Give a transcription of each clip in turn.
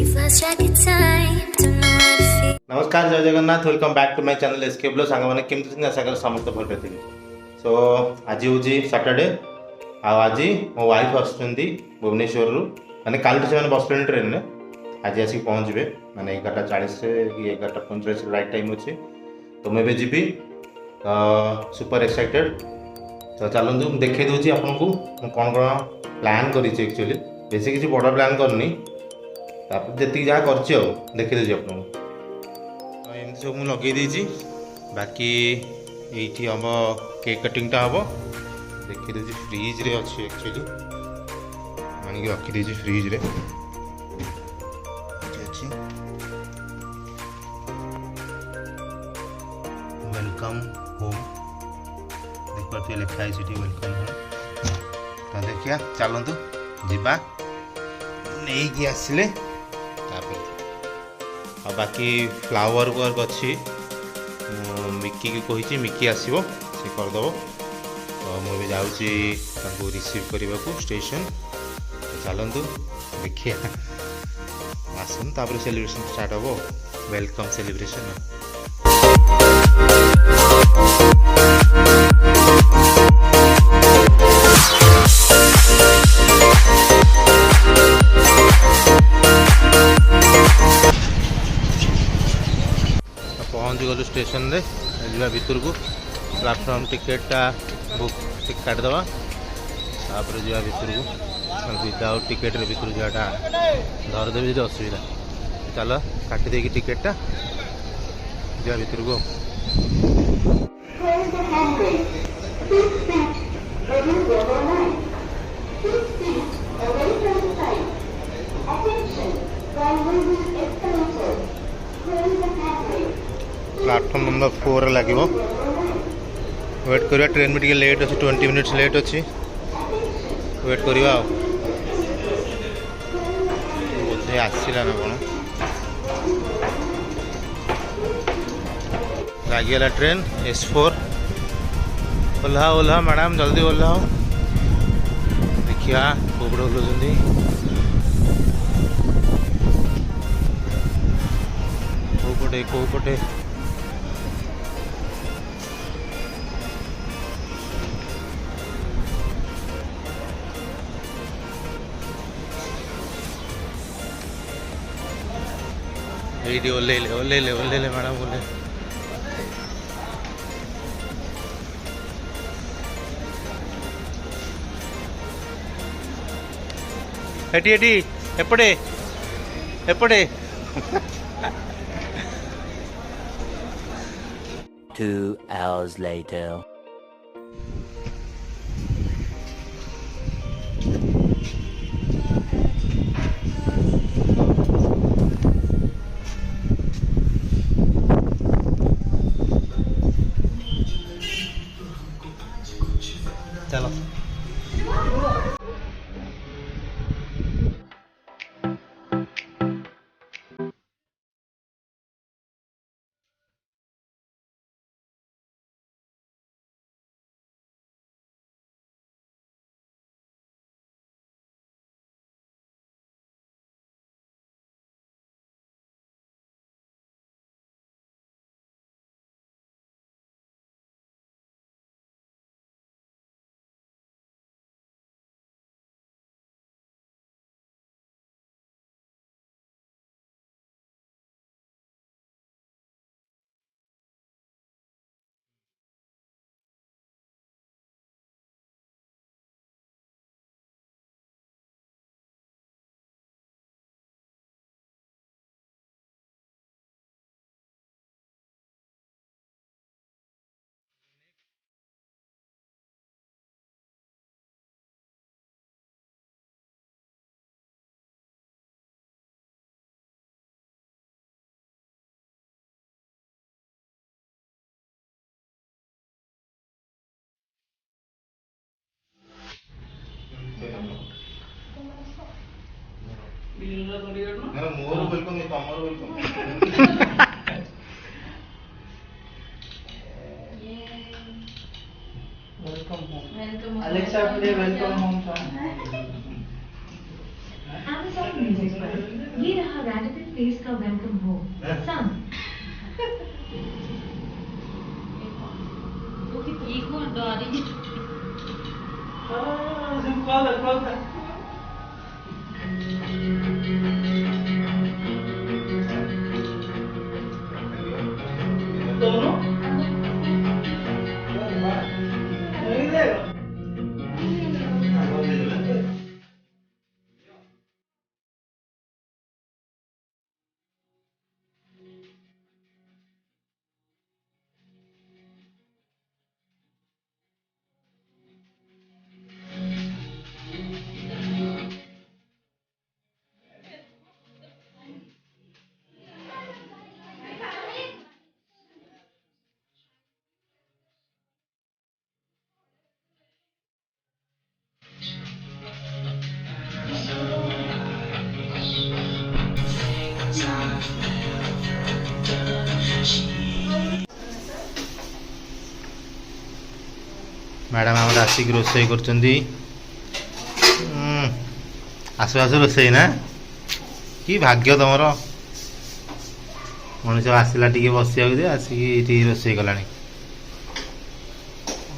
नमस्कार जय Jagannath welcome back to my channel SK blog song मैंने केमती आशा कर समस्त भल थी। सो आज हूँ सैटरडे आज मो वाइफ आसुँच भुवनेश्वर माने कल से बसले ट्रेन में आज आसिक पहुँचे माने 11:40 कि 11:45 राइट टाइम अच्छे तो मुझे जी सुपर एक्साइटेड। तो चलतु देखे दूसरी आपन को कौन कौन प्लान करी एक्चुअली बेसी किसी बड़ प्लान करनी जी जहाँ कर देखी दूसरी आपन एमती सब मुझे लगे देती बाकी ये हम केक कटिंगटा हम देखी दूसरी फ्रिज रे अच्छी एक्चुअली आनिक रखी फ्रिज रे वेलकम होम देख पारे लिखाई वेलकम होम। तो देखिए चलतु जीवा नहीं कि आसिले आ बाकी फ्लावर वर्क अच्छी मिकी की कही मिकी आसो सी करदेव। तो मुझे जाऊँ रिसीव करने को स्टेशन। तो चलतु देखिए आसन तापर सेलिब्रेशन स्टार्ट हम वेलकम सेलिब्रेशन। पहुँच गलु स्टेशन रे जा भितर को प्लाटफॉर्म टिकेटा बुक काटदवा तापर जा भितर को विदाउट टिकेट रे भितर जाटा धरदेवी जो असुविधा। चलो काटी देगी टिकेटा जा भितर को। प्लाटफॉर्म नंबर 4 लगे वेट करिया ट्रेन में लेट अच्छे 20 मिनिट्स लेट अच्छी वेट करिया बोधे आसला ना कौन लगिगला ट्रेन S4 ओल्हा ओल्हा मैडम जल्दी ओल्हाओ देखिया कोपड़े ओल्हौଛନ୍ତି कोपटे ये ओल्ले मैडम ओल्ले एटी एटी एपटे एपटे 2 hours later. चलो मोर वेलकम तमर welcome Welcome home. Alexa, play Welcome Home song. Amazon Music पर ये रहा रैडिकल फेस का वेलकम हो सन ये कौन डॉरी दोनों नहीं देगा मैडम आम आसिक रोसे कर आसु आसु रोसे ना कि भाग्य तुमर मनीष आसला टे बसिया आसिक रोसे कला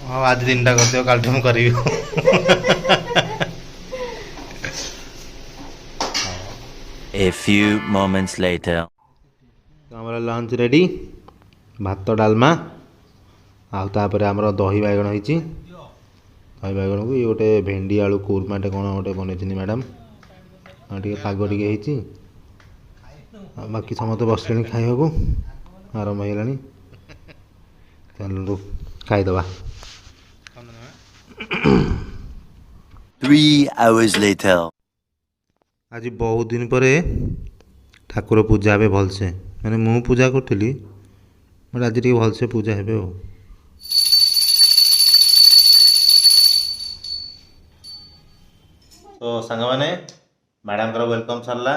हाँ आज 3टा कर कल तुम कर A few moments later. आमर लंच रेडी भात डालमा आउे आमर दही बैगण होती दही बैगण को ये गोटे भेंडी आलू कुरमाटे कौन गोटे बनई मैडम टे पाग टे बाकी समस्त बसले खाइबा आरंभ होगा चलो खाईदबा 3 hours later. आज बहुत दिन पर ठाकुर पूजा हे भलसे मैंने मु पूजा करी बट आज टे भलसे पूजा हे तो सांग मैंने मैडम वेलकम सरला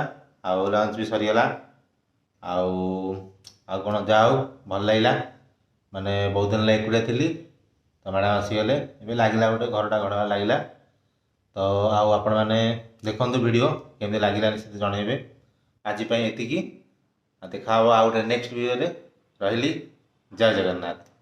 आउ लंच भी सरीगला आउ कौन जाओ भल लगे माने बहुत दिन लगे एकुटिया थी तो मैडम आसीगले ए लगे गोटे घरटा घड़ा लगे तो आपण मैंने देखु वीडियो केमती लगे से जनइबे आज एति देखा आउ गोटे नेक्स्ट वीडियो रही जय जगन्नाथ।